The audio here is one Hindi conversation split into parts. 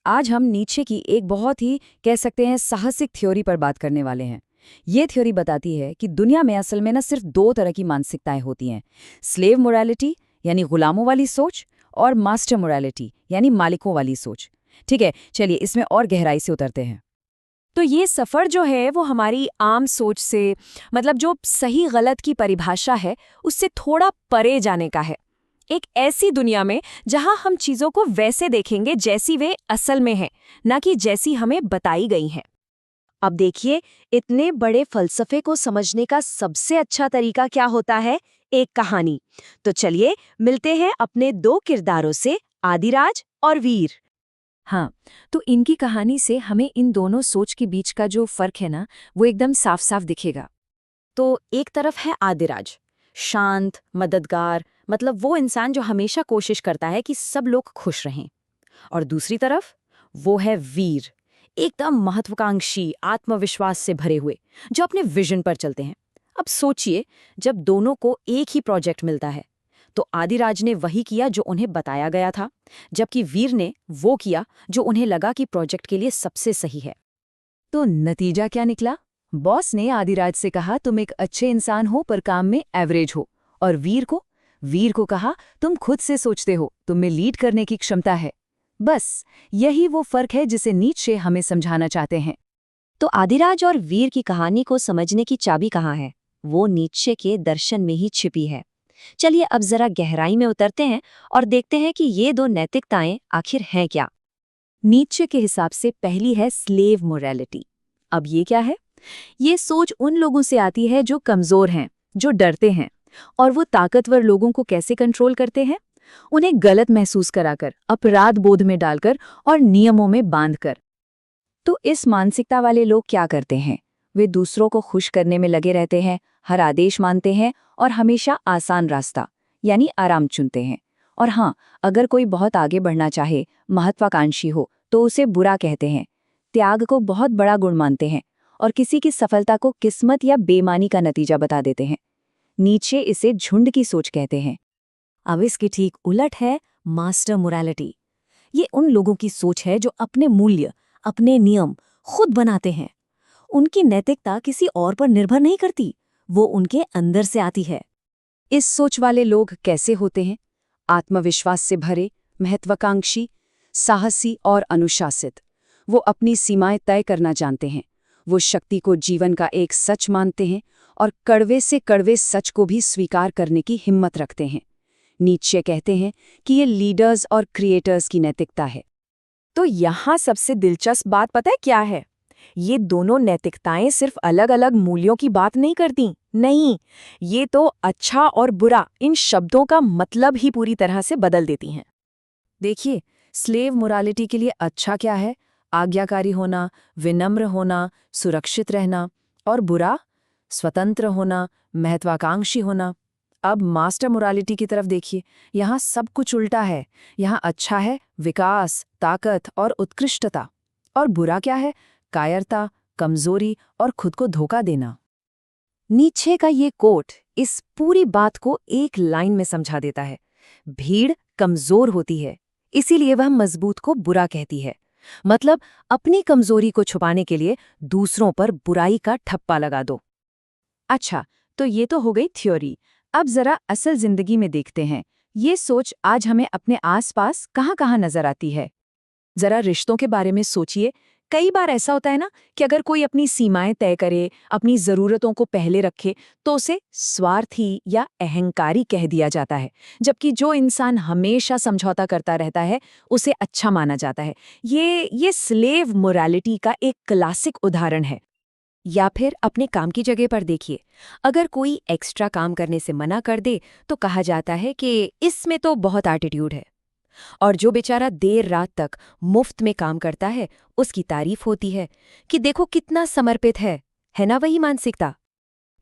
आज हम नीचे की एक बहुत ही कह सकते हैं साहसिक थ्योरी पर बात करने वाले हैं। ये थ्योरी बताती है कि दुनिया में असल में ना सिर्फ दो तरह की मानसिकताएं होती हैं, स्लेव मोरालिटी यानी गुलामों वाली सोच और मास्टर मोरालिटी यानी मालिकों वाली सोच। ठीक है, चलिए इसमें और गहराई से उतरते हैं। तो ये सफ़र जो है वो हमारी आम सोच से, मतलब जो सही गलत की परिभाषा है, उससे थोड़ा परे जाने का है। एक ऐसी दुनिया में जहां हम चीज़ों को वैसे देखेंगे जैसी वे असल में हैं, ना कि जैसी हमें बताई गई हैं। अब देखिए, इतने बड़े फलसफे को समझने का सबसे अच्छा तरीका क्या होता है? एक कहानी। तो चलिए मिलते हैं अपने दो किरदारों से, आदिराज और वीर। हाँ, तो इनकी कहानी से हमें इन दोनों सोच के बीच का जो फर्क है ना, वो एकदम साफ साफ दिखेगा। तो एक तरफ है आदिराज, शांत, मददगार, मतलब वो इंसान जो हमेशा कोशिश करता है कि सब लोग खुश रहें। और दूसरी तरफ वो है वीर, एकदम महत्वाकांक्षी, आत्मविश्वास से भरे हुए, जो अपने विजन पर चलते हैं। अब सोचिए, जब दोनों को एक ही प्रोजेक्ट मिलता है, तो आदिराज ने वही किया जो उन्हें बताया गया था, जबकि वीर ने वो किया जो उन्हें लगा कि प्रोजेक्ट के लिए सबसे सही है। तो नतीजा क्या निकला? बॉस ने आदिराज से कहा तुम एक अच्छे इंसान हो पर काम में एवरेज हो, और वीर को कहा तुम खुद से सोचते हो, तुम में लीड करने की क्षमता है। बस यही वो फर्क है जिसे नीत्शे हमें समझाना चाहते हैं। तो आदिराज और वीर की कहानी को समझने की चाबी कहाँ है? वो नीत्शे के दर्शन में ही छिपी है। चलिए अब जरा गहराई में उतरते हैं और देखते हैं कि ये दो नैतिकताएं आखिर हैं क्या। नीत्शे के हिसाब से पहली है स्लेव मोरालिटी। अब ये क्या है? ये सोच उन लोगों से आती है जो कमजोर हैं, जो डरते हैं, और वो ताकतवर लोगों को कैसे कंट्रोल करते हैं? उन्हें गलत महसूस कराकर, अपराध बोध में डालकर और नियमों में बांधकर। तो इस मानसिकता वाले लोग क्या करते हैं? वे दूसरों को खुश करने में लगे रहते हैं, हर आदेश मानते हैं और हमेशा आसान रास्ता यानी आराम चुनते हैं। और हाँ, अगर कोई बहुत आगे बढ़ना चाहे, महत्वाकांक्षी हो, तो उसे बुरा कहते हैं, त्याग को बहुत बड़ा गुण मानते हैं और किसी की सफलता को किस्मत या बेईमानी का नतीजा बता देते हैं। नीचे इसे झुंड की सोच कहते हैं। अब इसकी ठीक उलट है मास्टर मोरालिटी। ये उन लोगों की सोच है जो अपने मूल्य, अपने नियम खुद बनाते हैं। उनकी नैतिकता किसी और पर निर्भर नहीं करती, वो उनके अंदर से आती है। इस सोच वाले लोग कैसे होते हैं? आत्मविश्वास से भरे, महत्वाकांक्षी, साहसी और अनुशासित। वो अपनी सीमाएं तय करना जानते हैं। वो शक्ति को जीवन का एक सच मानते हैं और कड़वे से कड़वे सच को भी स्वीकार करने की हिम्मत रखते हैं। नीत्शे कहते हैं कि ये लीडर्स और क्रिएटर्स की नैतिकता है। तो यहाँ सबसे दिलचस्प बात पता है क्या है? ये दोनों नैतिकताएं सिर्फ अलग अलग मूल्यों की बात नहीं करती। नहीं, ये तो अच्छा और बुरा इन शब्दों का मतलब ही पूरी तरह से बदल देती हैं। देखिए, स्लेव मोरालिटी के लिए अच्छा क्या है? आज्ञाकारी होना, विनम्र होना, सुरक्षित रहना। और बुरा? स्वतंत्र होना, महत्वाकांक्षी होना। अब मास्टर मोरालिटी की तरफ देखिए, यहाँ सब कुछ उल्टा है। यहाँ अच्छा है विकास, ताकत और उत्कृष्टता। और बुरा क्या है? कायरता, कमजोरी और खुद को धोखा देना। नीचे का ये कोट इस पूरी बात को एक लाइन में समझा देता है। भीड़ कमजोर होती है, इसीलिए वह मजबूत को बुरा कहती है। मतलब अपनी कमजोरी को छुपाने के लिए दूसरों पर बुराई का ठप्पा लगा दो। अच्छा, तो ये तो हो गई थ्योरी। अब जरा असल जिंदगी में देखते हैं, ये सोच आज हमें अपने आसपास कहाँ-कहाँ नजर आती है। जरा रिश्तों के बारे में सोचिए। कई बार ऐसा होता है ना कि अगर कोई अपनी सीमाएं तय करे, अपनी जरूरतों को पहले रखे, तो उसे स्वार्थी या अहंकारी कह दिया जाता है, जबकि जो इंसान हमेशा समझौता करता रहता है उसे अच्छा माना जाता है। ये स्लेव मोरालिटी का एक क्लासिक उदाहरण है। या फिर अपने काम की जगह पर देखिए, अगर कोई एक्स्ट्रा काम करने से मना कर दे तो कहा जाता है कि इसमें तो बहुत एटीट्यूड है। और जो बेचारा देर रात तक मुफ्त में काम करता है, उसकी तारीफ होती है कि देखो कितना समर्पित है ना वही मानसिकता।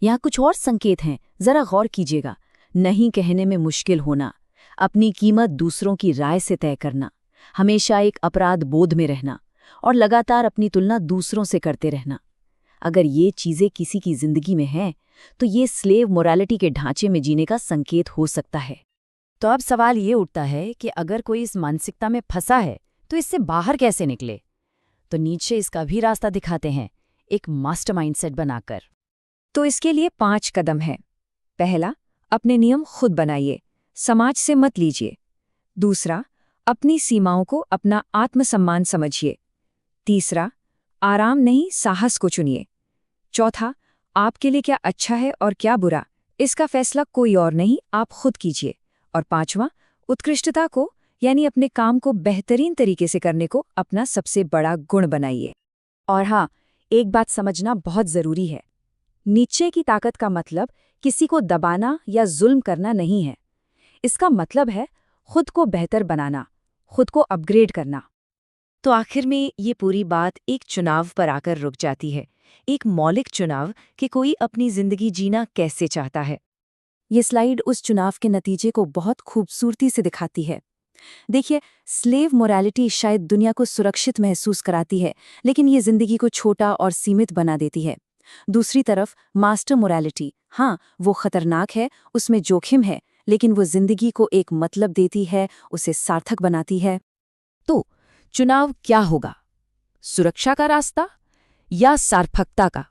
यहाँ कुछ और संकेत हैं, जरा गौर कीजिएगा। नहीं कहने में मुश्किल होना, अपनी कीमत दूसरों की राय से तय करना, हमेशा एक अपराध बोध में रहना और लगातार अपनी तुलना दूसरों से करते रहना। अगर ये चीजें किसी की जिंदगी में हैं, तो ये स्लेव मोरालिटी के ढांचे में जीने का संकेत हो सकता है। तो अब सवाल ये उठता है कि अगर कोई इस मानसिकता में फंसा है, तो इससे बाहर कैसे निकले? तो नीचे इसका भी रास्ता दिखाते हैं, एक मास्टर माइंडसेट बनाकर। तो इसके लिए 5 कदम हैं। पहला, अपने नियम खुद बनाइए, समाज से मत लीजिए। दूसरा, अपनी सीमाओं को अपना आत्मसम्मान समझिए। तीसरा, आराम नहीं साहस को चुनिए। चौथा, आपके लिए क्या अच्छा है और क्या बुरा, इसका फैसला कोई और नहीं, आप खुद कीजिए। और पांचवा, उत्कृष्टता को यानी अपने काम को बेहतरीन तरीके से करने को अपना सबसे बड़ा गुण बनाइए। और हाँ, एक बात समझना बहुत जरूरी है। नीचे की ताकत का मतलब किसी को दबाना या जुल्म करना नहीं है। इसका मतलब है खुद को बेहतर बनाना, खुद को अपग्रेड करना। तो आखिर में ये पूरी बात एक चुनाव पर आकर रुक जाती है, एक मौलिक चुनाव कि कोई अपनी जिंदगी जीना कैसे चाहता है। ये स्लाइड उस चुनाव के नतीजे को बहुत खूबसूरती से दिखाती है। देखिए, स्लेव मोरालिटी शायद दुनिया को सुरक्षित महसूस कराती है, लेकिन ये जिंदगी को छोटा और सीमित बना देती है। दूसरी तरफ मास्टर मोरालिटी, हाँ, वो खतरनाक है, उसमें जोखिम है, लेकिन वो जिंदगी को एक मतलब देती है, उसे सार्थक बनाती है। तो चुनाव क्या होगा? सुरक्षा का रास्ता या सार्थकता का?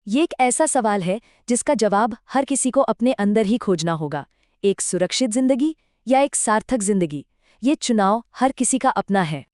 ये एक ऐसा सवाल है जिसका जवाब हर किसी को अपने अंदर ही खोजना होगा। एक सुरक्षित जिंदगी या एक सार्थक जिंदगी, ये चुनाव हर किसी का अपना है।